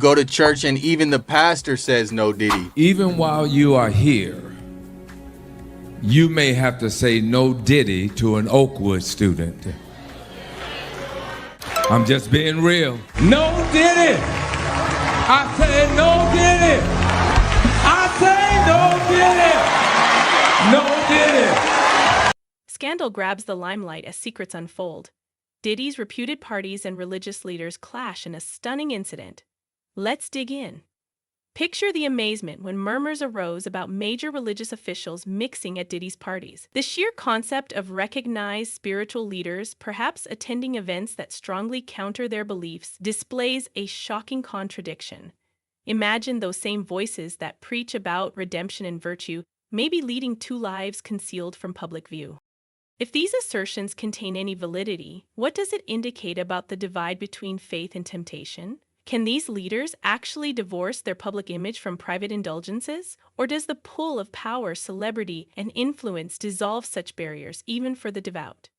go to church and even the pastor says no Diddy. Even while you are here, you may have to say no Diddy to an Oakwood student. I'm just being real. No Diddy! I say no Diddy! I say no Diddy! No Diddy! Scandal grabs the limelight as secrets unfold. Diddy's reputed parties and religious leaders clash in a stunning incident. Let's dig in. Picture the amazement when murmurs arose about major religious officials mixing at Diddy's parties. The sheer concept of recognized spiritual leaders perhaps attending events that strongly counter their beliefs displays a shocking contradiction. Imagine those same voices that preach about redemption and virtue maybe leading two lives concealed from public view. If these assertions contain any validity, what does it indicate about the divide between faith and temptation? Can these leaders actually divorce their public image from private indulgences? Or does the pull of power, celebrity, and influence dissolve such barriers even for the devout?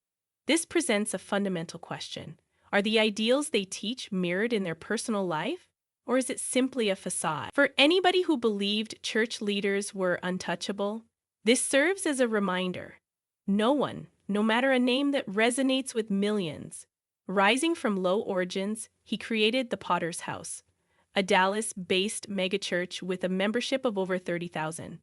This presents a fundamental question. Are the ideals they teach mirrored in their personal life? Or is it simply a facade? For anybody who believed church leaders were untouchable, this serves as a reminder. No one, no matter a name that resonates with millions. Rising from low origins, he created the Potter's House, a Dallas-based megachurch with a membership of over 30,000.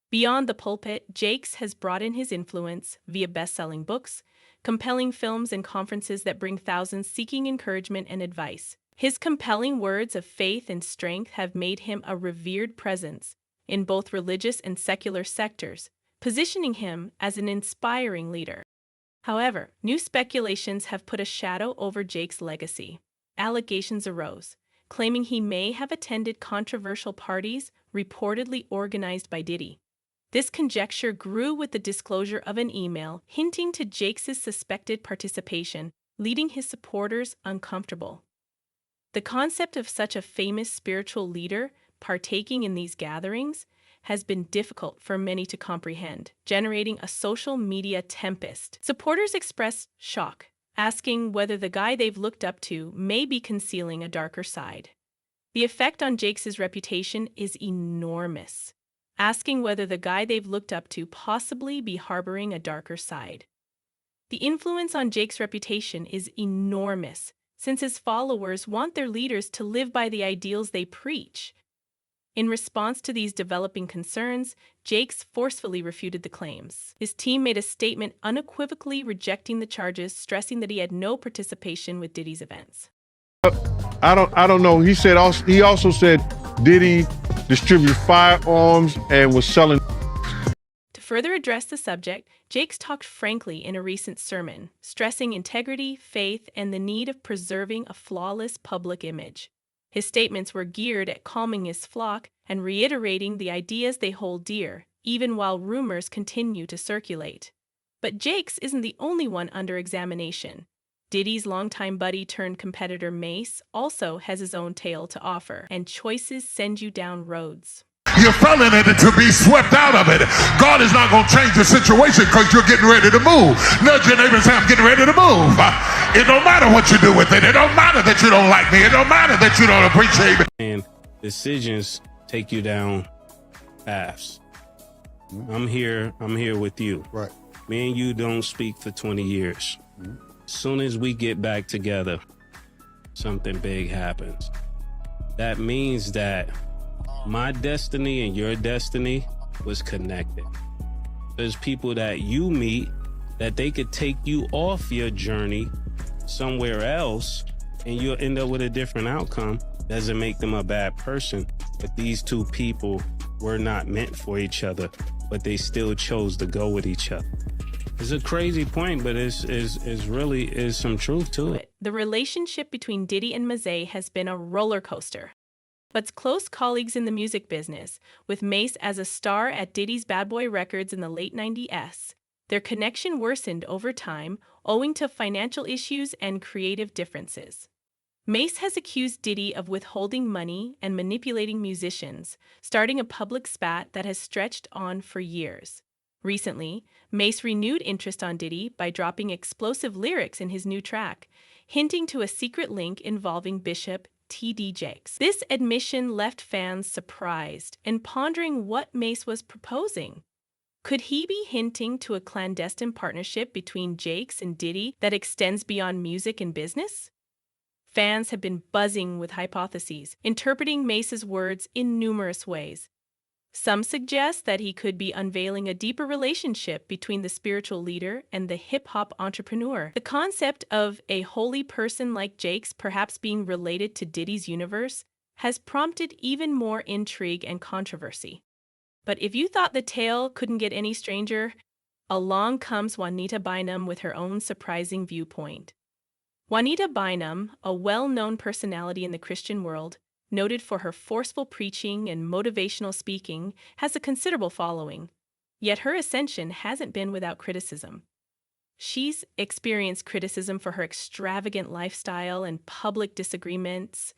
Beyond the pulpit, Jakes has brought in his influence via best-selling books, compelling films, and conferences that bring thousands seeking encouragement and advice. His compelling words of faith and strength have made him a revered presence in both religious and secular sectors, positioning him as an inspiring leader. However, new speculations have put a shadow over Jake's legacy. Allegations arose, claiming he may have attended controversial parties reportedly organized by Diddy. This conjecture grew with the disclosure of an email hinting to Jakes' suspected participation, leaving his supporters uncomfortable. The concept of such a famous spiritual leader partaking in these gatherings has been difficult for many to comprehend, generating a social media tempest. Supporters express shock, asking whether the guy they've looked up to may be concealing a darker side. The effect on Jakes' reputation is enormous, asking whether the guy they've looked up to possibly be harboring a darker side. The influence on Jake's reputation is enormous, since his followers want their leaders to live by the ideals they preach. In response to these developing concerns, Jakes forcefully refuted the claims. His team made a statement unequivocally rejecting the charges, stressing that he had no participation with Diddy's events. I don't know. He also said Diddy distributed firearms and was selling. To further address the subject, Jakes talked frankly in a recent sermon, stressing integrity, faith, and the need of preserving a flawless public image. His statements were geared at calming his flock and reiterating the ideas they hold dear, even while rumors continue to circulate. But Jakes isn't the only one under examination. Diddy's longtime buddy turned competitor Mase also has his own tale to offer, and choices send you down roads. You fell in it to be swept out of it. God is not going to change the situation because you're getting ready to move. Nudge your neighbor and say, I'm getting ready to move. It don't matter what you do with it. It don't matter that you don't like me. It don't matter that you don't appreciate me. And decisions take you down paths. I'm here with you. Right. Me and you don't speak for 20 years. As soon as we get back together, something big happens. That means that my destiny and your destiny was connected. There's people that you meet that they could take you off your journey somewhere else and you'll end up with a different outcome. Doesn't make them a bad person, but these two people were not meant for each other, but they still chose to go with each other. It's a crazy point, but it's really some truth to it. The relationship between Diddy and Mase has been a roller coaster. But close colleagues in the music business, with Mase as a star at Diddy's Bad Boy Records in the late 90s, their connection worsened over time owing to financial issues and creative differences. Mase has accused Diddy of withholding money and manipulating musicians, starting a public spat that has stretched on for years. Recently, Mase renewed interest on Diddy by dropping explosive lyrics in his new track, hinting to a secret link involving Bishop T.D. Jakes. This admission left fans surprised and pondering what Mase was proposing. Could he be hinting to a clandestine partnership between Jakes and Diddy that extends beyond music and business? Fans have been buzzing with hypotheses, interpreting Mase's words in numerous ways. Some suggest that he could be unveiling a deeper relationship between the spiritual leader and the hip-hop entrepreneur. The concept of a holy person like Jakes perhaps being related to Diddy's universe has prompted even more intrigue and controversy. But if you thought the tale couldn't get any stranger, along comes Juanita Bynum with her own surprising viewpoint. Juanita Bynum, a well-known personality in the Christian world, noted for her forceful preaching and motivational speaking, has a considerable following. Yet her ascension hasn't been without criticism. She's experienced criticism for her extravagant lifestyle and public disagreements,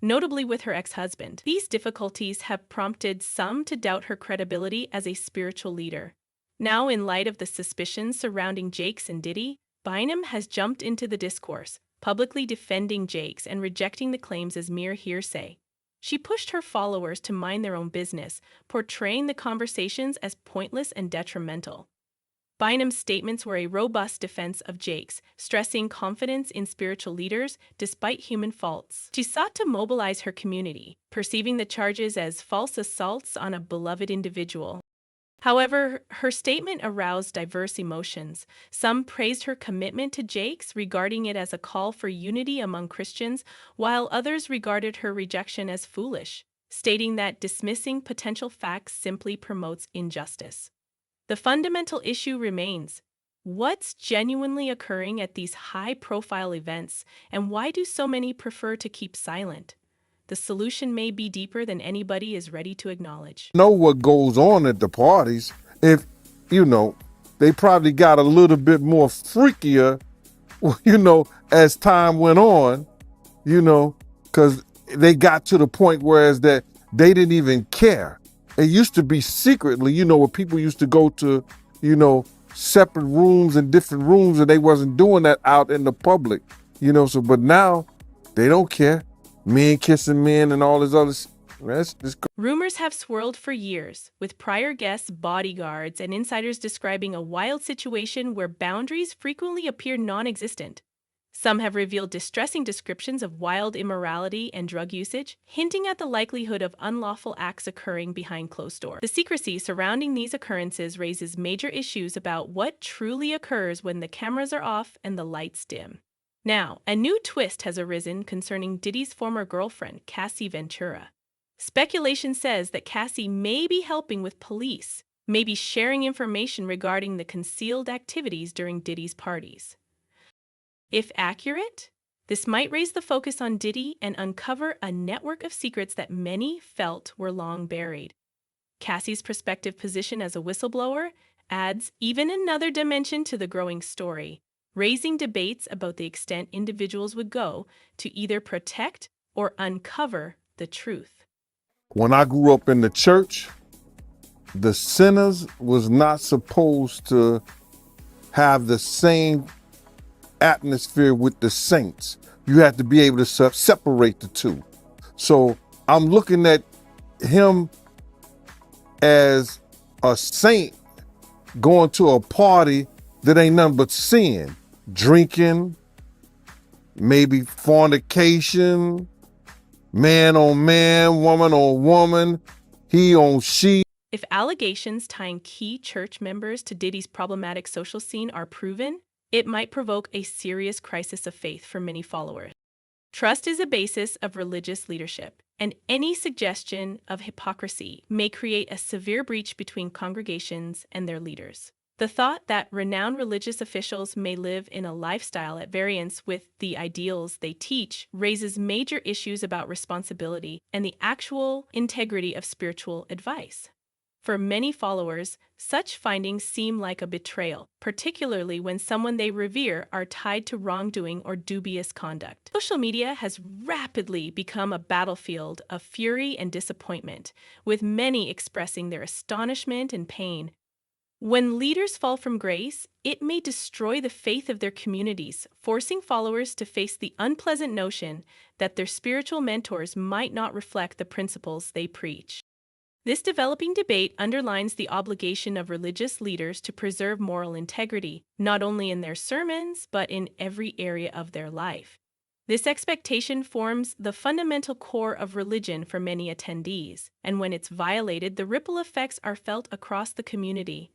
notably with her ex-husband. These difficulties have prompted some to doubt her credibility as a spiritual leader. Now, in light of the suspicions surrounding Jakes and Diddy, Bynum has jumped into the discourse, publicly defending Jakes and rejecting the claims as mere hearsay. She pushed her followers to mind their own business, portraying the conversations as pointless and detrimental. Bynum's statements were a robust defense of Jakes, stressing confidence in spiritual leaders despite human faults. She sought to mobilize her community, perceiving the charges as false assaults on a beloved individual. However, her statement aroused diverse emotions. Some praised her commitment to Jakes, regarding it as a call for unity among Christians, while others regarded her rejection as foolish, stating that dismissing potential facts simply promotes injustice. The fundamental issue remains: what's genuinely occurring at these high-profile events, and why do so many prefer to keep silent? The solution may be deeper than anybody is ready to acknowledge. Know what goes on at the parties. If, they probably got a little bit more freakier, as time went on, because they got to the point whereas that they didn't even care. It used to be secretly, where people used to go to, separate rooms and different rooms, and they wasn't doing that out in the public, but now they don't care. Men kissing men and all this other Rumors have swirled for years, with prior guests, bodyguards, and insiders describing a wild situation where boundaries frequently appear non-existent. Some have revealed distressing descriptions of wild immorality and drug usage, hinting at the likelihood of unlawful acts occurring behind closed doors. The secrecy surrounding these occurrences raises major issues about what truly occurs when the cameras are off and the lights dim. Now, a new twist has arisen concerning Diddy's former girlfriend, Cassie Ventura. Speculation says that Cassie may be helping with police, may be sharing information regarding the concealed activities during Diddy's parties. If accurate, this might raise the focus on Diddy and uncover a network of secrets that many felt were long buried. Cassie's prospective position as a whistleblower adds even another dimension to the growing story, raising debates about the extent individuals would go to either protect or uncover the truth. When I grew up in the church, the sinners was not supposed to have the same atmosphere with the saints. You had to be able to separate the two. So I'm looking at him as a saint going to a party that ain't nothing but sin. Drinking, maybe fornication, man on man, woman on woman, he on she. If allegations tying key church members to Diddy's problematic social scene are proven, it might provoke a serious crisis of faith for many followers. Trust is a basis of religious leadership, and any suggestion of hypocrisy may create a severe breach between congregations and their leaders. The thought that renowned religious officials may live in a lifestyle at variance with the ideals they teach raises major issues about responsibility and the actual integrity of spiritual advice. For many followers, such findings seem like a betrayal, particularly when someone they revere are tied to wrongdoing or dubious conduct. Social media has rapidly become a battlefield of fury and disappointment, with many expressing their astonishment and pain. When leaders fall from grace, it may destroy the faith of their communities, forcing followers to face the unpleasant notion that their spiritual mentors might not reflect the principles they preach. This developing debate underlines the obligation of religious leaders to preserve moral integrity, not only in their sermons, but in every area of their life. This expectation forms the fundamental core of religion for many attendees, and when it's violated, the ripple effects are felt across the community.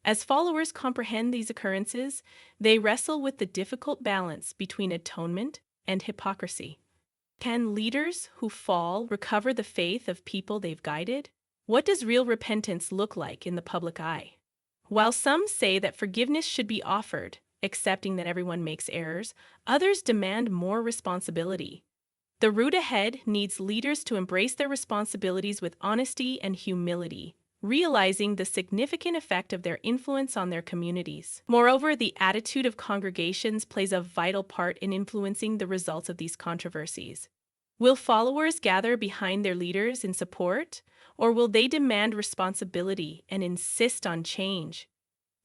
As followers comprehend these occurrences, they wrestle with the difficult balance between atonement and hypocrisy. Can leaders who fall recover the faith of people they've guided? What does real repentance look like in the public eye? While some say that forgiveness should be offered, accepting that everyone makes errors, others demand more responsibility. The road ahead needs leaders to embrace their responsibilities with honesty and humility, realizing the significant effect of their influence on their communities. Moreover, the attitude of congregations plays a vital part in influencing the results of these controversies. Will followers gather behind their leaders in support, or will they demand responsibility and insist on change?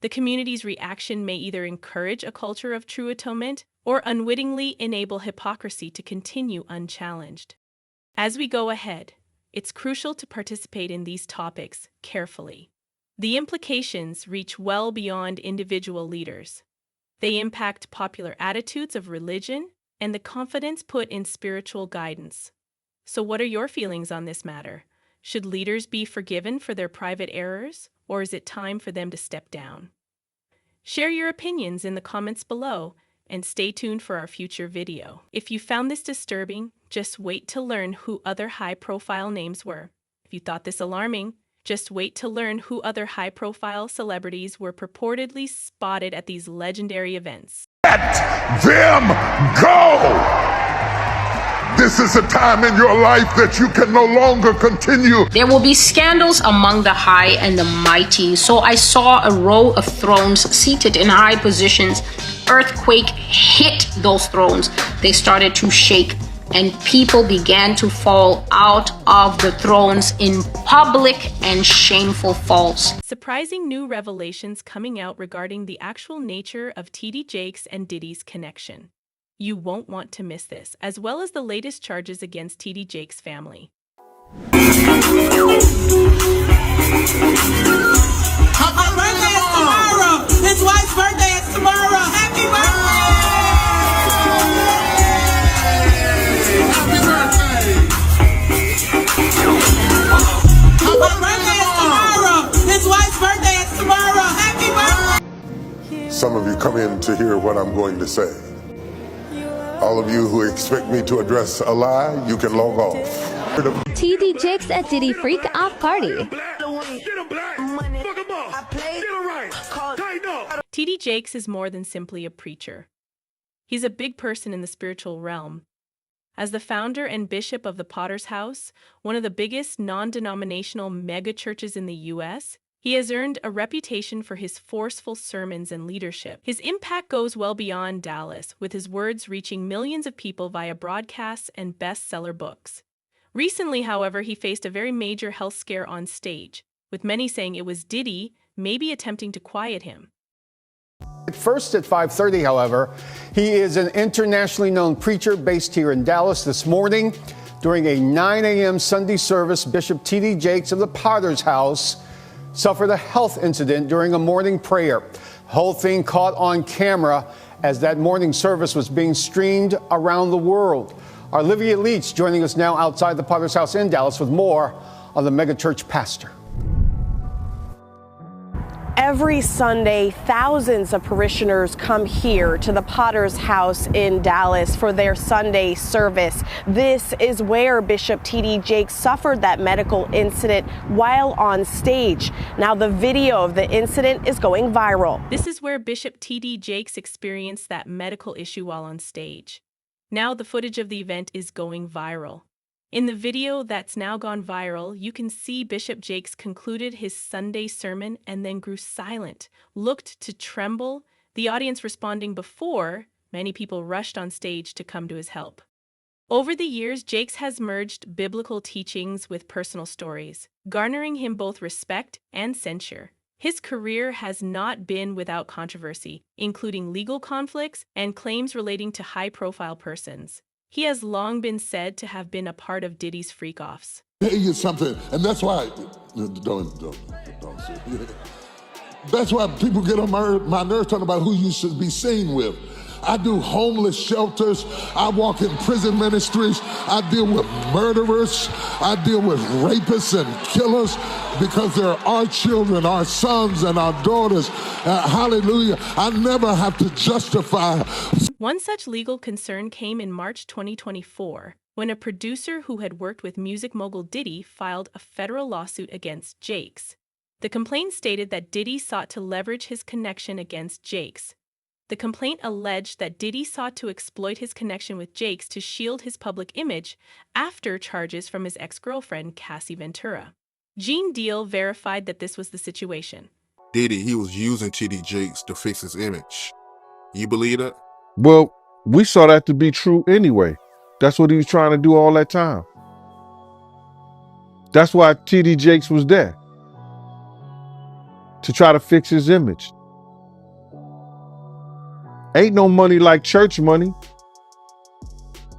The community's reaction may either encourage a culture of true atonement or unwittingly enable hypocrisy to continue unchallenged. As we go ahead, it's crucial to participate in these topics carefully. The implications reach well beyond individual leaders. They impact popular attitudes of religion and the confidence put in spiritual guidance. So what are your feelings on this matter? Should leaders be forgiven for their private errors, or is it time for them to step down? Share your opinions in the comments below, and stay tuned for our future video. If you found this disturbing, just wait to learn who other high-profile names were. If you thought this alarming, just wait to learn who other high-profile celebrities were purportedly spotted at these legendary events. Let them go! This is a time in your life that you can no longer continue. There will be scandals among the high and the mighty. So I saw a row of thrones seated in high positions. Earthquake hit those thrones. They started to shake, and people began to fall out of the thrones in public and shameful falls. Surprising new revelations coming out regarding the actual nature of T.D. Jakes and Diddy's connection. You won't want to miss this, as well as the latest charges against T.D. Jakes' family. My birthday is tomorrow. His wife's birthday is tomorrow. Happy birthday! Happy birthday! My birthday is tomorrow. His wife's birthday is tomorrow. Happy birthday! Some of you come in to hear what I'm going to say. All of you who expect me to address a lie, you can log off. T.D. Jakes at Diddy Freak Off Party. T.D. Jakes is more than simply a preacher. He's a big person in the spiritual realm. As the founder and bishop of the Potter's House, one of the biggest non-denominational megachurches in the U.S., he has earned a reputation for his forceful sermons and leadership. His impact goes well beyond Dallas, with his words reaching millions of people via broadcasts and bestseller books. Recently, however, he faced a very major health scare on stage, with many saying it was Diddy maybe attempting to quiet him. First at 5:30, however, he is an internationally known preacher based here in Dallas. This morning, during a 9 a.m. Sunday service, Bishop T.D. Jakes of the Potter's House suffered a health incident during a morning prayer. The whole thing caught on camera as that morning service was being streamed around the world. Our Olivia Leach joining us now outside the Potter's House in Dallas with more on the megachurch pastor. Every Sunday, thousands of parishioners come here to the Potter's House in Dallas for their Sunday service. This is where Bishop T.D. Jakes suffered that medical incident while on stage. Now the video of the incident is going viral. This is where Bishop T.D. Jakes experienced that medical issue while on stage. Now the footage of the event is going viral. In the video that's now gone viral, you can see Bishop Jakes concluded his Sunday sermon and then grew silent, looked to tremble, the audience responding before many people rushed on stage to come to his help. Over the years, Jakes has merged biblical teachings with personal stories, garnering him both respect and censure. His career has not been without controversy, including legal conflicts and claims relating to high-profile persons. He has long been said to have been a part of Diddy's freak-offs. Tell you something, and that's why don't say it. That's why people get on my nerves talking about who you should be seen with. I do homeless shelters. I walk in prison ministries. I deal with murderers. I deal with rapists and killers because they're our children, our sons and our daughters. Hallelujah. I never have to justify. One such legal concern came in March 2024 when a producer who had worked with music mogul Diddy filed a federal lawsuit against Jakes. The complaint stated that Diddy sought to leverage his connection against Jakes. The complaint alleged that Diddy sought to exploit his connection with Jakes to shield his public image after charges from his ex-girlfriend, Cassie Ventura. Gene Deal verified that this was the situation. Diddy, he was using TD Jakes to fix his image. You believe that? Well, we saw that to be true anyway. That's what he was trying to do all that time. That's why TD Jakes was there, to try to fix his image. Ain't no money like church money.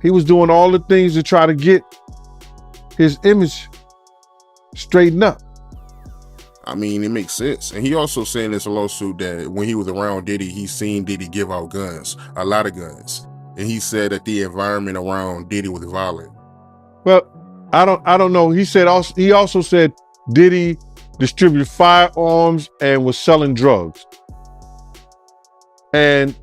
He was doing all the things to try to get his image straightened up. I mean, it makes sense. And he also said in this lawsuit that when he was around Diddy, he seen Diddy give out guns, a lot of guns. And he said that the environment around Diddy was violent. Well, I don't know. He also said Diddy distributed firearms and was selling drugs. And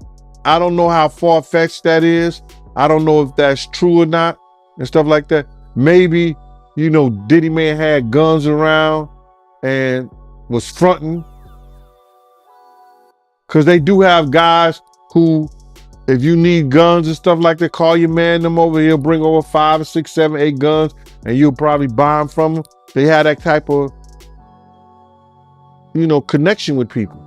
I don't know how far-fetched that is. I don't know if that's true or not and stuff like that. Maybe, Diddy may have had guns around and was fronting. Because they do have guys who, if you need guns and stuff like that, call your man them over. He'll bring over 5 or 6, 7, 8 guns and you'll probably buy them from him. They had that type of, connection with people.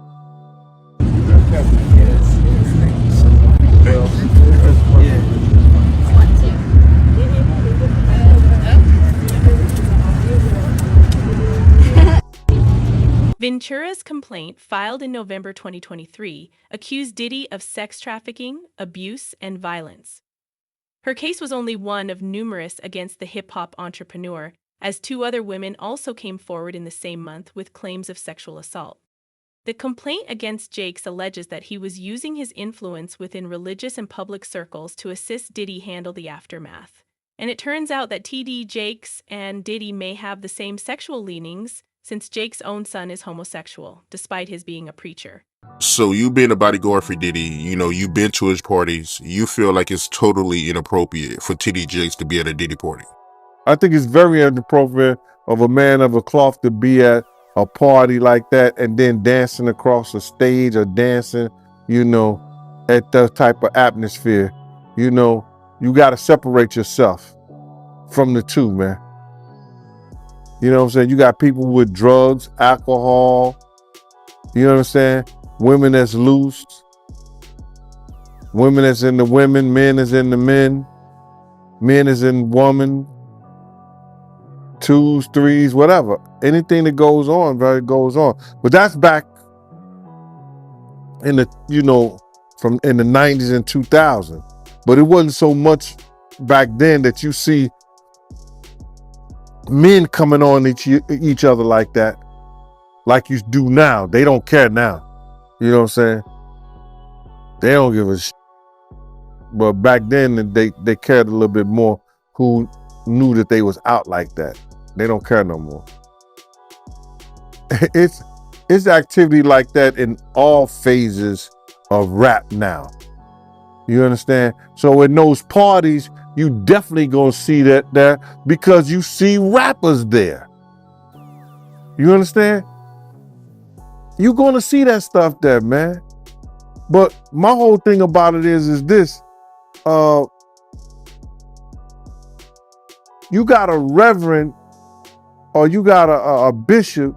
Ventura's complaint, filed in November 2023, accused Diddy of sex trafficking, abuse, and violence. Her case was only one of numerous against the hip-hop entrepreneur, as 2 other women also came forward in the same month with claims of sexual assault. The complaint against Jakes alleges that he was using his influence within religious and public circles to assist Diddy handle the aftermath. And it turns out that TD Jakes and Diddy may have the same sexual leanings, since Jake's own son is homosexual, despite his being a preacher. So you've been a bodyguard for Diddy, you've been to his parties. You feel like it's totally inappropriate for TD Jakes to be at a Diddy party? I think it's very inappropriate of a man of a cloth to be at a party like that and then dancing across the stage or dancing, at that type of atmosphere. You got to separate yourself from the two, man. You know what I'm saying? You got people with drugs, alcohol, you know what I'm saying? Women that's loose, women that's in the women, men is in the men is in woman, 2s, 3s, whatever. Anything that goes on, it goes on. But that's back in the, from in the 90s and 2000. But it wasn't so much back then that you see men coming on each other like that, like you do now. They don't care now. You know what I'm saying? They don't give a shit. But back then, they cared a little bit more who knew that they was out like that. They don't care no more. It's activity like that in all phases of rap now. You understand? So in those parties, you definitely gonna see that there because you see rappers there. You understand? You're gonna see that stuff there, man. But my whole thing about it is this. You got a reverend or you got a bishop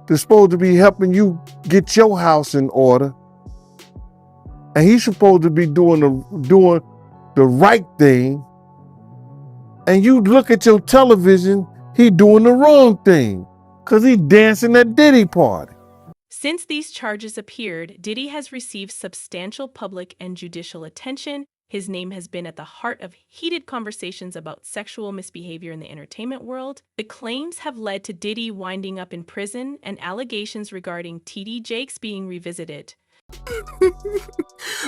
that's supposed to be helping you get your house in order. And he's supposed to be doing the right thing. And you look at your television, he doing the wrong thing because he dancing at Diddy party. Since these charges appeared, Diddy has received substantial public and judicial attention. His name has been at the heart of heated conversations about sexual misbehavior in the entertainment world. The claims have led to Diddy winding up in prison and allegations regarding TD Jakes being revisited.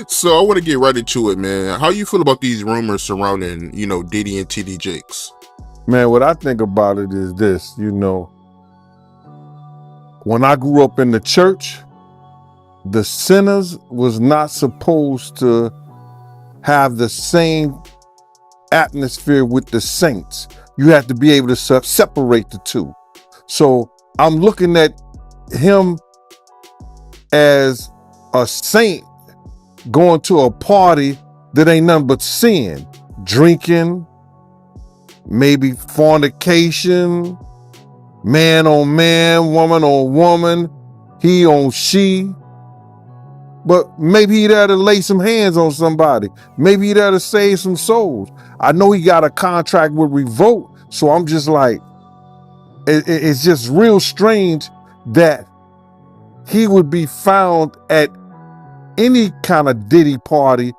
So I want to get right into it, man. How you feel about these rumors surrounding, Diddy and TD Jakes? Man, what I think about it is this, when I grew up in the church, the sinners was not supposed to have the same atmosphere with the saints. You have to be able to separate the two. So I'm looking at him as a saint going to a party that ain't nothing but sin, drinking, maybe fornication, man on man, woman on woman, he on she. But maybe he'd have to lay some hands on somebody. Maybe he'd have to save some souls. I know he got a contract with Revolt, so I'm just like, it's just real strange that he would be found at any kind of Diddy party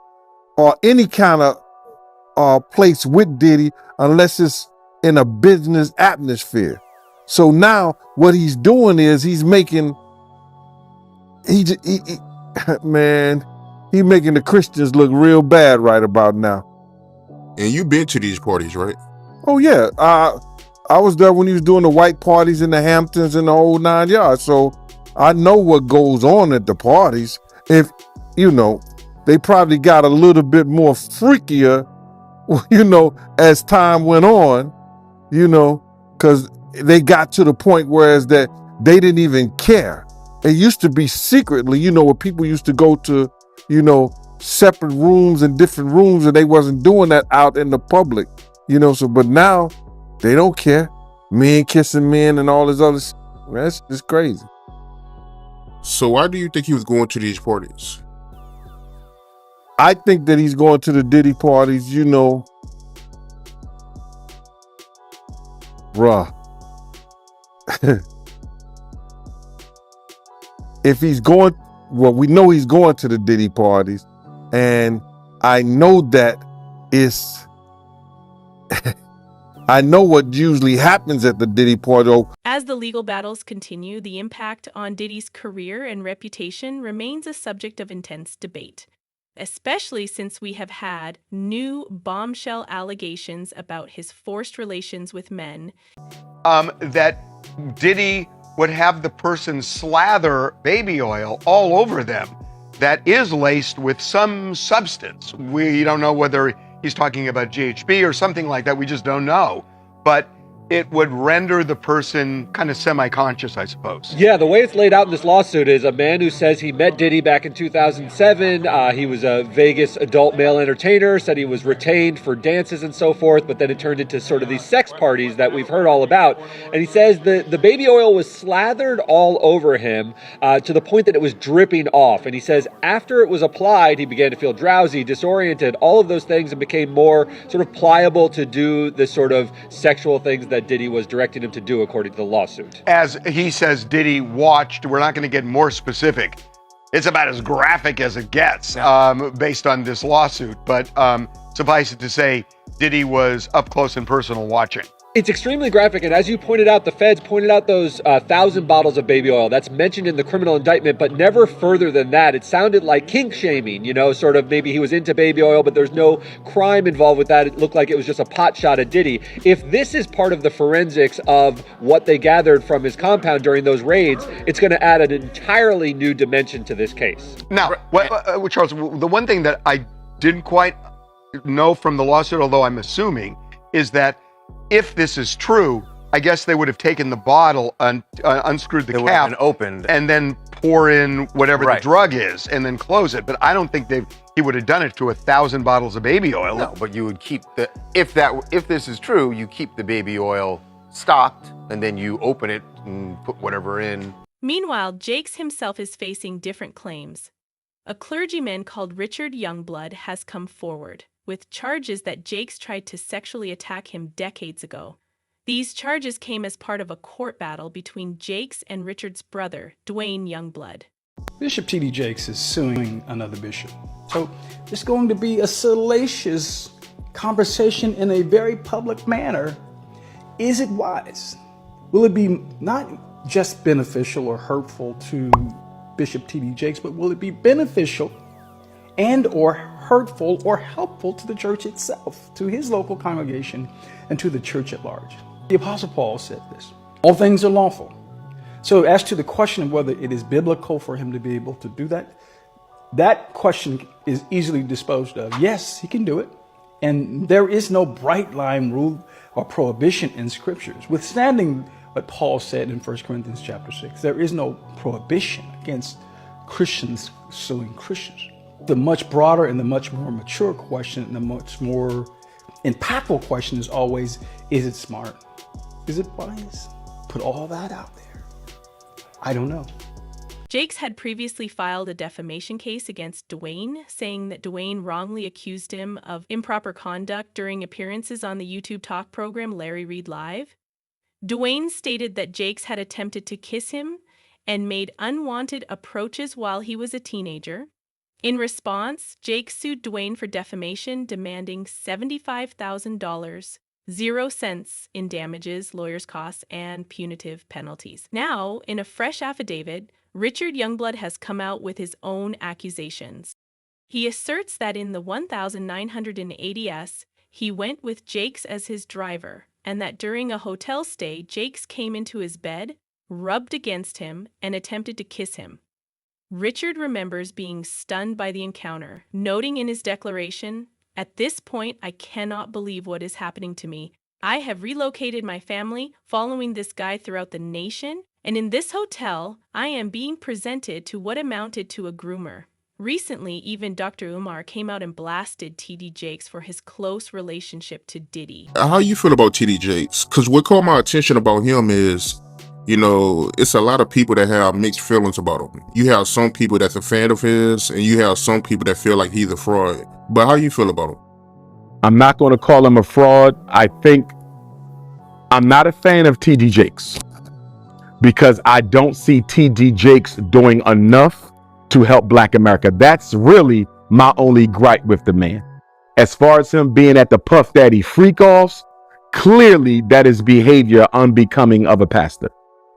or any kind of place with Diddy unless it's in a business atmosphere. So now what he's doing is he's making the Christians look real bad right about now. And you've been to these parties, right? Oh yeah, I was there when he was doing the white parties in the Hamptons and the whole 9 yards. So I know what goes on at the parties. If, they probably got a little bit more freakier, as time went on, because they got to the point whereas that they didn't even care. It used to be secretly, where people used to go to, separate rooms and different rooms, and they wasn't doing that out in the public, but now they don't care. Men kissing men and all this other shit. That's just crazy. So why do you think he was going to these parties? I think that he's going to the Diddy parties, bruh. If he's going, well, we know he's going to the Diddy parties, and I know that it's, I know what usually happens at the Diddy party. As the legal battles continue, the impact on Diddy's career and reputation remains a subject of intense debate, especially since we have had new bombshell allegations about his forced relations with men. That Diddy would have the person slather baby oil all over them that is laced with some substance. We don't know whether he's talking about GHB or something like that. We just don't know. But it would render the person kind of semi-conscious, I suppose. Yeah, the way it's laid out in this lawsuit is a man who says he met Diddy back in 2007. He was a Vegas adult male entertainer, said he was retained for dances and so forth, but then it turned into sort of these sex parties that we've heard all about. And he says the baby oil was slathered all over him to the point that it was dripping off. And he says after it was applied, he began to feel drowsy, disoriented, all of those things, and became more sort of pliable to do the sort of sexual things that Diddy was directing him to do, according to the lawsuit. As he says, Diddy watched, we're not going to get more specific. It's about as graphic as it gets based on this lawsuit. But suffice it to say, Diddy was up close and personal watching. It's extremely graphic, and as you pointed out, the feds pointed out those 1,000 bottles of baby oil. That's mentioned in the criminal indictment, but never further than that. It sounded like kink shaming, sort of maybe he was into baby oil, but there's no crime involved with that. It looked like it was just a pot shot at Diddy. If this is part of the forensics of what they gathered from his compound during those raids, it's going to add an entirely new dimension to this case. Now, Charles, the one thing that I didn't quite know from the lawsuit, although I'm assuming, is that if this is true, I guess they would have taken the bottle and unscrewed the cap and opened, and then pour in whatever the drug is, and then close it. But I don't think he would have done it to 1,000 bottles of baby oil. No, but you would keep if this is true, you keep the baby oil stocked, and then you open it and put whatever in. Meanwhile, Jakes himself is facing different claims. A clergyman called Richard Youngblood has come forward with charges that Jakes tried to sexually attack him decades ago. These charges came as part of a court battle between Jakes and Richard's brother, Dwayne Youngblood. Bishop T.D. Jakes is suing another bishop. So it's going to be a salacious conversation in a very public manner. Is it wise? Will it be not just beneficial or hurtful to Bishop T.D. Jakes, but will it be beneficial and or hurtful or helpful to the church itself, to his local congregation, and to the church at large? The Apostle Paul said this, all things are lawful. So as to the question of whether it is biblical for him to be able to do that, that question is easily disposed of. Yes, he can do it. And there is no bright line rule or prohibition in scriptures. Withstanding what Paul said in 1 Corinthians chapter 6, there is no prohibition against Christians suing Christians. The much broader and the much more mature question and the much more impactful question is always, is it smart? Is it wise? Put all that out there. I don't know. Jakes had previously filed a defamation case against Dwayne, saying that Dwayne wrongly accused him of improper conduct during appearances on the YouTube talk program Larry Reed Live. Dwayne stated that Jakes had attempted to kiss him and made unwanted approaches while he was a teenager. In response, Jakes sued Dwayne for defamation, demanding $75,000, 0 cents in damages, lawyers' costs, and punitive penalties. Now, in a fresh affidavit, Richard Youngblood has come out with his own accusations. He asserts that in the 1980s, he went with Jakes as his driver, and that during a hotel stay, Jakes came into his bed, rubbed against him, and attempted to kiss him. Richard remembers being stunned by the encounter, noting in his declaration, "At this point, I cannot believe what is happening to me. I have relocated my family, following this guy throughout the nation, and in this hotel, I am being presented to what amounted to a groomer." Recently, even Dr. Umar came out and blasted T.D. Jakes for his close relationship to Diddy. How you feel about T.D. Jakes? Because what caught my attention about him is, you know, it's a lot of people that have mixed feelings about him. You have some people that's a fan of his, and you have some people that feel like he's a fraud. But how you feel about him? I'm not going to call him a fraud. I think I'm not a fan of T.D. Jakes because I don't see T.D. Jakes doing enough to help Black America. That's really my only gripe with the man. As far as him being at the Puff Daddy freak-offs, clearly that is behavior unbecoming of a pastor.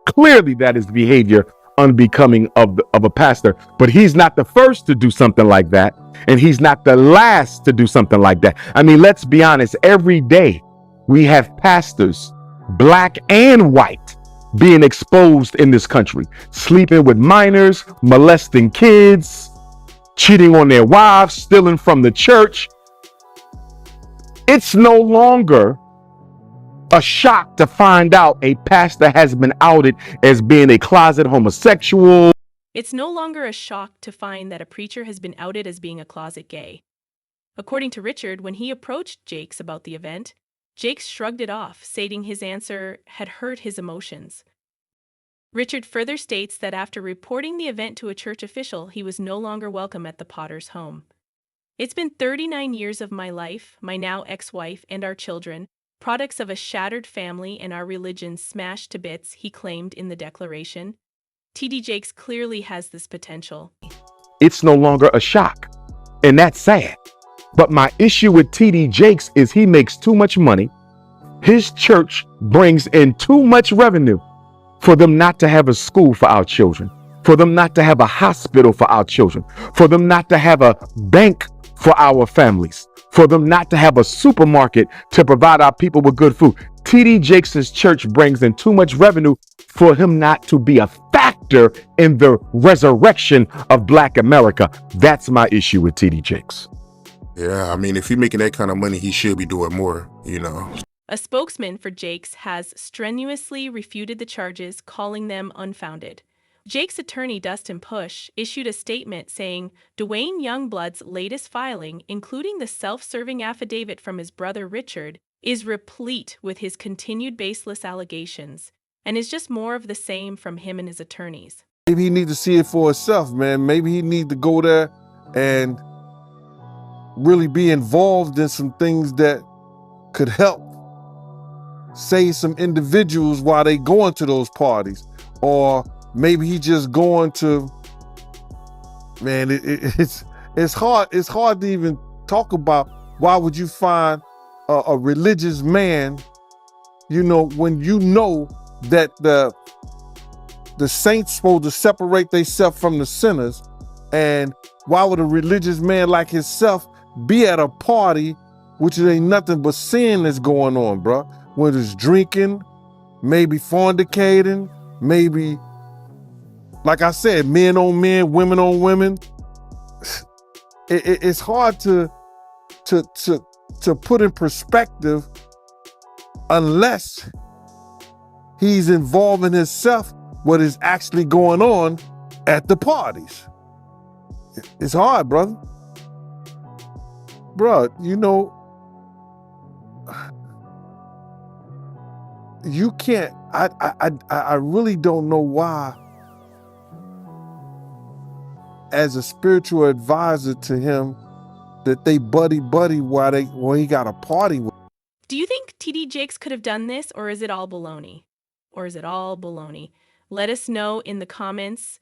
Clearly that is behavior unbecoming of a pastor. But he's not the first to do something like that. And he's not the last to do something like that. I mean, let's be honest. Every day we have pastors, Black and white, being exposed in this country, sleeping with minors, molesting kids, cheating on their wives, stealing from the church. It's no longer a shock to find out a pastor has been outed as being a closet homosexual. It's no longer a shock to find that a preacher has been outed as being a closet gay. According to Richard, when he approached Jakes about the event, Jakes shrugged it off, stating his answer had hurt his emotions. Richard further states that after reporting the event to a church official, he was no longer welcome at the Potter's home. "It's been 39 years of my life, my now ex-wife, and our children, products of a shattered family and our religion smashed to bits," he claimed in the declaration. T.D. Jakes clearly has this potential. It's no longer a shock, and that's sad. But my issue with T.D. Jakes is he makes too much money. His church brings in too much revenue for them not to have a school for our children, for them not to have a hospital for our children, for them not to have a bank for our families, for them not to have a supermarket to provide our people with good food. T.D. Jakes' church brings in too much revenue for him not to be a factor in the resurrection of Black America. That's my issue with T.D. Jakes. Yeah, I mean, if he's making that kind of money, he should be doing more, you know. A spokesman for Jakes has strenuously refuted the charges, calling them unfounded. Jakes' attorney, Dustin Push, issued a statement saying Dwayne Youngblood's latest filing, including the self-serving affidavit from his brother Richard, is replete with his continued baseless allegations and is just more of the same from him and his attorneys. Maybe he need to see it for himself, man. Maybe he need to go there and really be involved in some things that could help say some individuals while they going to those parties, or maybe he just going to, man, it's hard to even talk about. Why would you find a religious man, you know, when you know that the saints supposed to separate themselves from the sinners? And why would a religious man like himself be at a party which ain't nothing but sin that's going on, bro? Whether it's drinking, maybe fornicating, maybe, like I said, men on men, women on women. It's hard to put in perspective unless he's involving himself what is actually going on at the parties. It's hard, brother. Bro, you know, you can't, I really don't know why, as a spiritual advisor to him, that they buddy while he got a party with. Do you think TD Jakes could have done this, or is it all baloney? Let us know in the comments